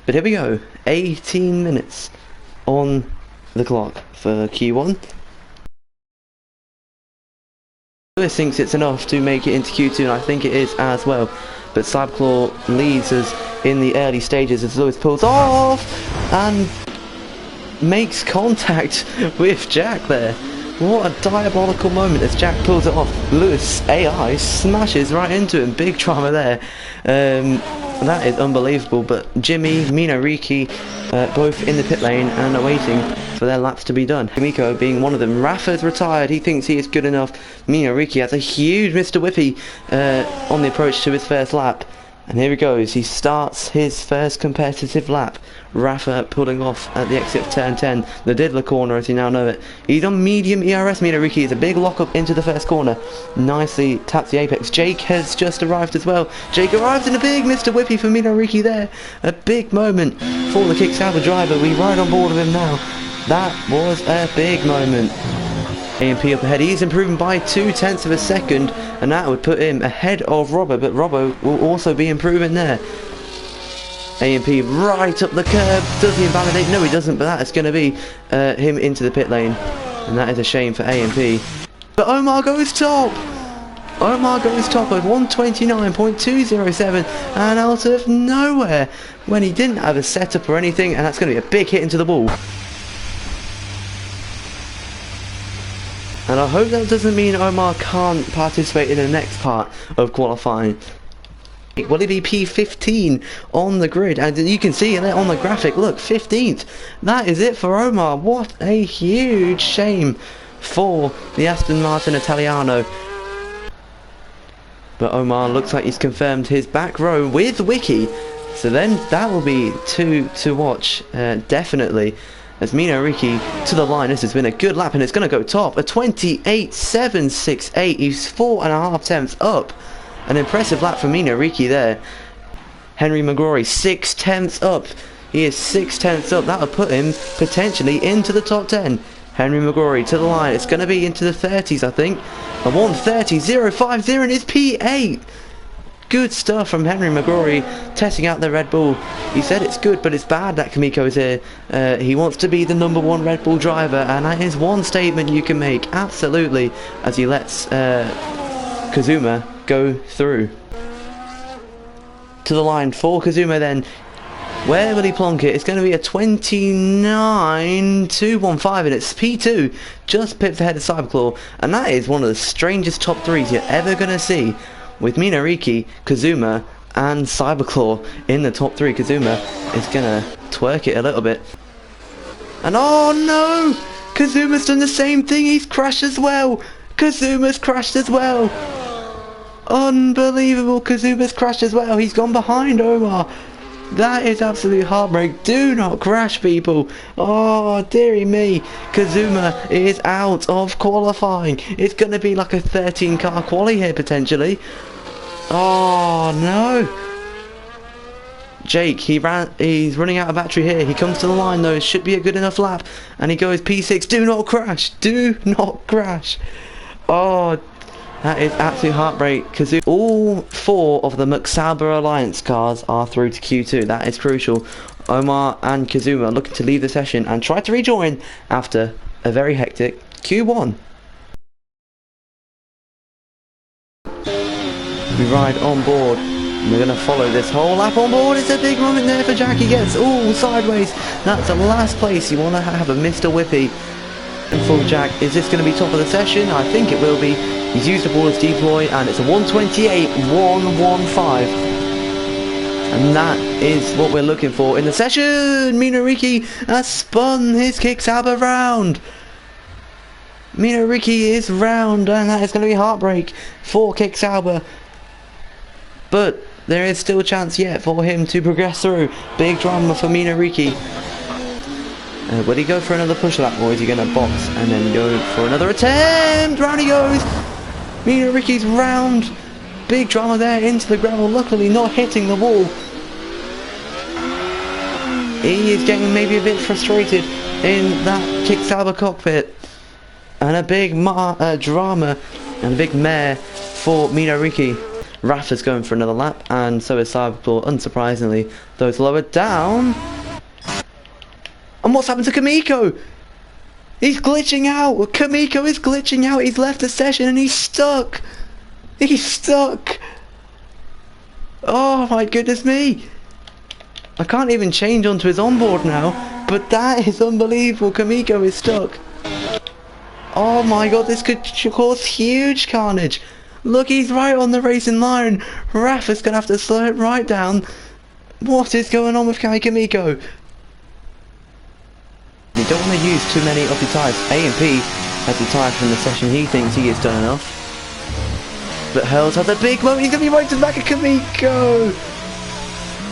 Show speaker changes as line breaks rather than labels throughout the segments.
But here we go, 18 minutes on the clock for Q1. Lewis thinks it's enough to make it into Q2, and I think it is as well. But Cyberclaw leads us in the early stages as Lewis pulls off and makes contact with Jack there. What a diabolical moment as Jack pulls it off. Lewis AI smashes right into him. Big drama there. That is unbelievable. But Jimmy, Minariki, both in the pit lane and are waiting for their laps to be done. Kimiko being one of them. Rafa's retired. He thinks he is good enough. Minariki has a huge Mr. Whippy on the approach to his first lap. And here he goes. He starts his first competitive lap. Rafa pulling off at the exit of turn 10. The Diddler corner, as you now know it. He's on medium ERS. Minariki is a big lock up into the first corner. Nicely taps the apex. Jake has just arrived as well. Jake arrives in a big Mr. Whippy for Minariki there. A big moment for the Kickstarter driver. We ride on board with him now. That was a big moment. AMP up ahead. He's improving by 0.2 of a second, and that would put him ahead of Robbo, but Robbo will also be improving there. AMP right up the curb. Does he invalidate? No, he doesn't, but that is going to be him into the pit lane, and that is a shame for AMP. But Omar goes top. Omar goes top with 129.207, and out of nowhere, when he didn't have a setup or anything, and that's going to be a big hit into the wall. And I hope that doesn't mean Omar can't participate in the next part of qualifying. Will he be P15 on the grid? And you can see it on the graphic, look, 15th. That is it for Omar. What a huge shame for the Aston Martin Italiano. But Omar looks like he's confirmed his back row with Wiki. So then that will be two to watch, definitely. As Minariki to the line. This has been a good lap, and it's going to go top. A 28.768. He's 4.5 tenths up. An impressive lap for Minariki there. Henry McGrory 6 tenths up. He is 6 tenths up. That'll put him potentially into the top 10. Henry McGrory to the line. It's going to be into the 30s, I think. A 1:30.050 and it's P8. Good stuff from Henry McGrory, testing out the Red Bull. He said it's good, but it's bad that Kimiko is here. He wants to be the #1 Red Bull driver, and that is one statement you can make, absolutely, as he lets Kazuma go through. To the line for Kazuma then. Where will he plonk it? It's going to be a 29.215, and it's P2, just pips ahead of Cyberclaw, and that is one of the strangest top 3s you're ever going to see. With Minariki, Kazuma and Cyberclaw in the top 3. Kazuma is going to twerk it a little bit. And oh no! Kazuma's done the same thing, he's crashed as well! Kazuma's crashed as well! Unbelievable, Kazuma's crashed as well, he's gone behind Omar! That is absolute heartbreak. Do not crash, people. Oh, dearie me. Kazuma is out of qualifying. It's going to be like a 13 car quali here, potentially. Oh, no. Jake, he's running out of battery here. He comes to the line, though. It should be a good enough lap. And he goes P6. Do not crash. Do not crash. Oh, that is absolute heartbreak. Kazuma. All 4 of the McSauber Alliance cars are through to Q2. That is crucial. Omar and Kazuma looking to leave the session and try to rejoin after a very hectic Q1. We ride on board. We're going to follow this whole lap on board. It's a big moment there for Jack. He gets all sideways. That's the last place. You want to have a Mr. Whippy. And for Jack, is this going to be top of the session? I think it will be. He's used the ball as deploy, and it's a 1:28.115. And that is what we're looking for in the session. Minariki has spun his Kicksauber round. Minariki is round, and that is going to be heartbreak for Kicksauber. But there is still a chance yet for him to progress through. Big drama for Minariki. Will he go for another push lap, or is he going to box and then go for another attempt? Round he goes. Minariki's round. Big drama there into the gravel. Luckily not hitting the wall. He is getting maybe a bit frustrated in that Kicksauber cockpit. And a big drama and a big mare for Minariki. Rafa's going for another lap, and so is Cyberclaw, unsurprisingly. Those lower down. And what's happened to Kamiko? He's glitching out! Kamiko is glitching out! He's left the session and he's stuck! He's stuck! Oh my goodness me! I can't even change onto his onboard now, but that is unbelievable. Kamiko is stuck. Oh my god, this could cause huge carnage. Look, he's right on the racing line. Rafa's gonna have to slow it right down. What is going on with Kamiko? You don't want to use too many of the tyres. A&P has retired from the session. He thinks he has done enough. But Hurls has a big moment. He's going to be right to the back of Kamiko.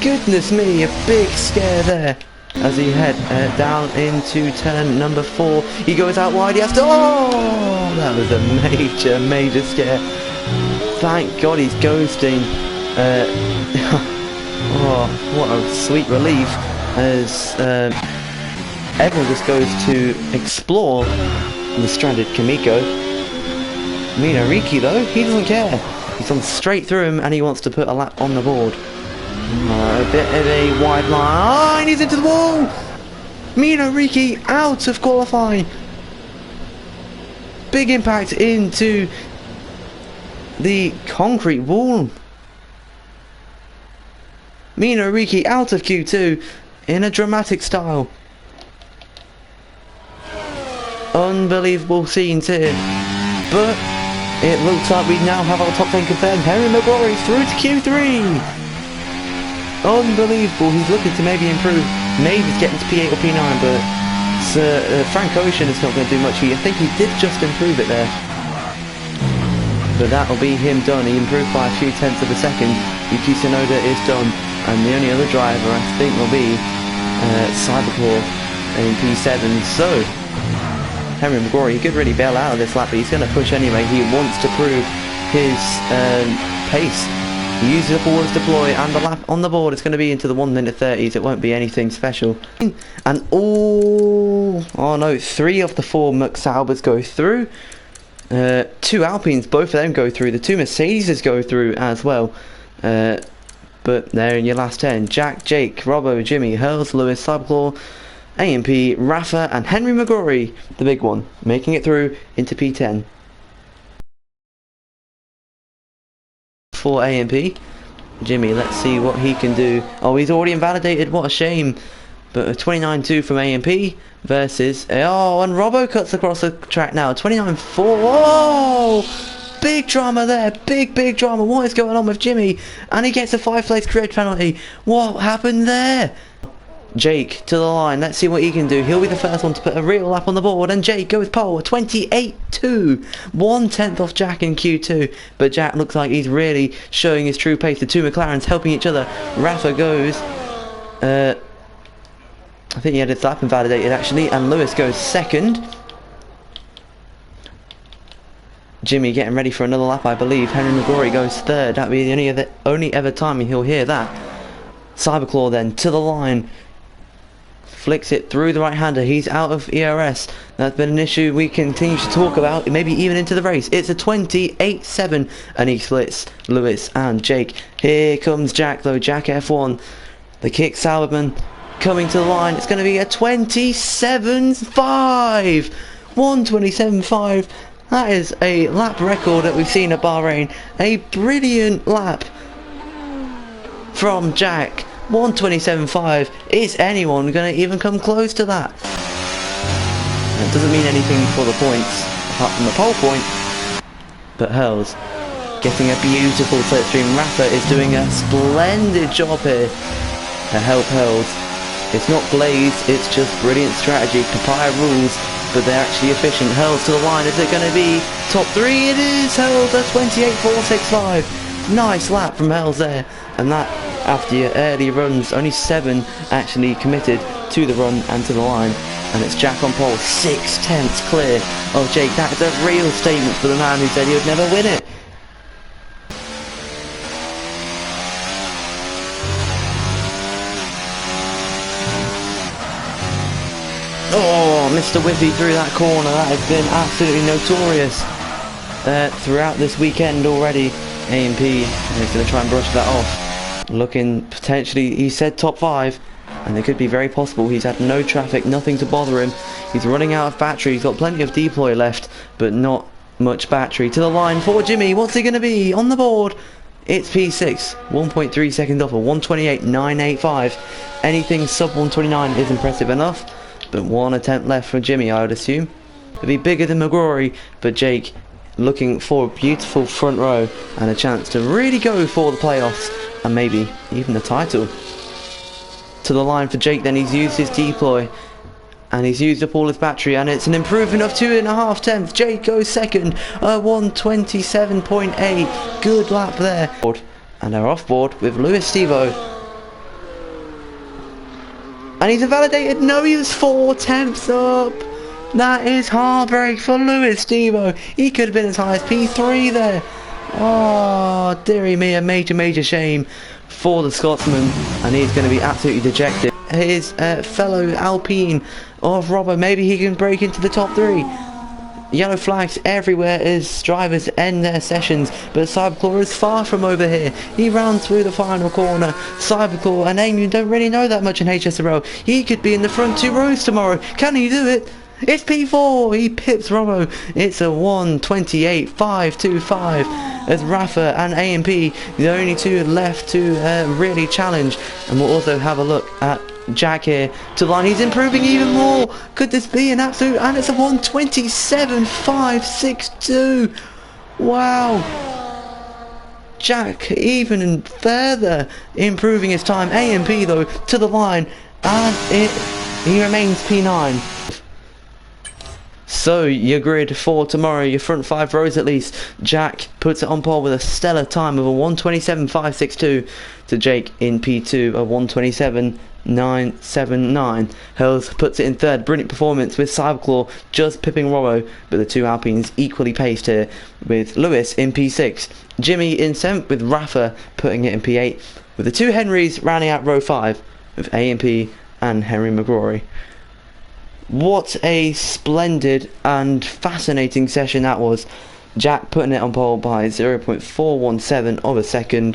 Goodness me, a big scare there. As he head down into turn number 4. He goes out wide. He has to... Oh! That was a major scare. Thank God he's ghosting. Oh, what a sweet relief. As... everyone just goes to explore the stranded Kamiko. Minariki though, he doesn't care. He's gone straight through him and he wants to put a lap on the board. A bit of a wide line. Oh, and he's into the wall! Minariki out of qualifying. Big impact into the concrete wall. Minariki out of Q2 in a dramatic style. Unbelievable scenes here, but it looks like we now have our top 10 confirmed. Henry McGrory through to Q3. Unbelievable. He's looking to maybe improve, maybe getting to P8 or P9, but Frank Ocean is not going to do much. I think he did just improve it there, but that'll be him done. He improved by a few tenths of a second. Yuki Tsunoda is done, and the only other driver I think will be Cyberclaw in P7. So Henry McGrory, he could really bail out of this lap, but he's going to push anyway. He wants to prove his pace. He uses a forwards deploy, and the lap on the board is going to be into the 1:30s. It won't be anything special. And oh no, 3 of the 4 McSaubers go through. 2 Alpines, both of them go through. The 2 Mercedes go through as well. But they're in your last 10. Jack, Jake, Robbo, Jimmy, Hurls, Lewis, Cyberclaw, A&P, Rafa and Henry McGrory, the big one, making it through into P10. For A&P, Jimmy, let's see what he can do. Oh, he's already invalidated, what a shame. But a 29.2 from A&P versus... Oh, and Robbo cuts across the track now, 29.4. Oh! Big drama there, big drama. What is going on with Jimmy? And he gets a 5-place career penalty. What happened there? Jake to the line, let's see what he can do. He'll be the first one to put a real lap on the board, and Jake goes pole, 28.2, 1/10 off Jack in Q2, but Jack looks like he's really showing his true pace. The 2 McLarens helping each other. Rafa goes, I think he had his lap invalidated actually, and Lewis goes second. Jimmy getting ready for another lap, I believe. Henry McGrory goes third. That'll be the only ever time he'll hear that. Cyberclaw then to the line. Flicks it through the right-hander. He's out of ERS. That's been an issue we continue to talk about, maybe even into the race. It's a 28.7, and he splits Lewis and Jake. Here comes Jack, though. Jack F1. The kick Sauberman coming to the line. It's going to be a 27.5. 1:27.5. That is a lap record that we've seen at Bahrain. A brilliant lap from Jack. 1:27.5. Is anyone going to even come close to that? It doesn't mean anything for the points, apart from the pole point. But Hurls getting a beautiful slipstream. Rafa is doing a splendid job here to help Hurls. It's not glazed, it's just brilliant strategy. Papaya rules, but they're actually efficient. Hurls to the line. Is it going to be top 3? It is. Hurls at 28.465. Nice lap from Hurls there. And that, after your early runs, only 7 actually committed to the run and to the line. And it's Jack on pole, 6/10 clear of Jake. That is a real statement for the man who said he would never win it. Oh, Mr. Whiffy through that corner. That has been absolutely notorious throughout this weekend already. A&P is going to try and brush that off. Looking potentially, he said top 5, and it could be very possible. He's had no traffic, nothing to bother him. He's running out of battery. He's got plenty of deploy left, but not much battery. To the line for Jimmy. What's he going to be on the board? It's P6, 1.3 seconds off, a 128.985. Anything sub 129 is impressive enough, but one attempt left for Jimmy, I would assume. It'll be bigger than McGrory, but Jake looking for a beautiful front row and a chance to really go for the playoffs and maybe even the title. To the line for Jake, then he's used his deploy and he's used up all his battery, and it's an improvement of 2.5 tenths. Jake goes second, 127.8. Good lap there. And they're off board with Lewis Stevo. And he's invalidated. No, he was 4 tenths up. That is heartbreak for Lewis Stevo. He could have been as high as P3 there. Oh, dearie me, a major shame for the Scotsman, and he's going to be absolutely dejected. His fellow Alpine of Robbo, maybe he can break into the top 3. Yellow flags everywhere as drivers end their sessions, but Cyberclaw is far from over here. He ran through the final corner. Cyberclaw and Amy don't really know that much in HSRL. He could be in the front 2 rows tomorrow. Can he do it? It's P4. He pips Robbo. It's a 128.525 as Rafa and A&P, the only 2 left to really challenge. And we'll also have a look at Jack here to the line. He's improving even more. Could this be an absolute? And it's a 127.562. Wow. Jack even further improving his time. A&P though to the line, and he remains P9. So your grid for tomorrow, your front 5 rows at least. Jack puts it on pole with a stellar time of a 127.562 to Jake in P2, a 127.979. Hells puts it in 3rd, brilliant performance with Cyberclaw just pipping Robbo, but the 2 Alpines equally paced here with Lewis in P6. Jimmy in 7th with Rafa putting it in P8, with the 2 Henrys rounding out row 5 with A&P and Henry McGrory. What a splendid and fascinating session that was. Jack putting it on pole by 0.417 of a second.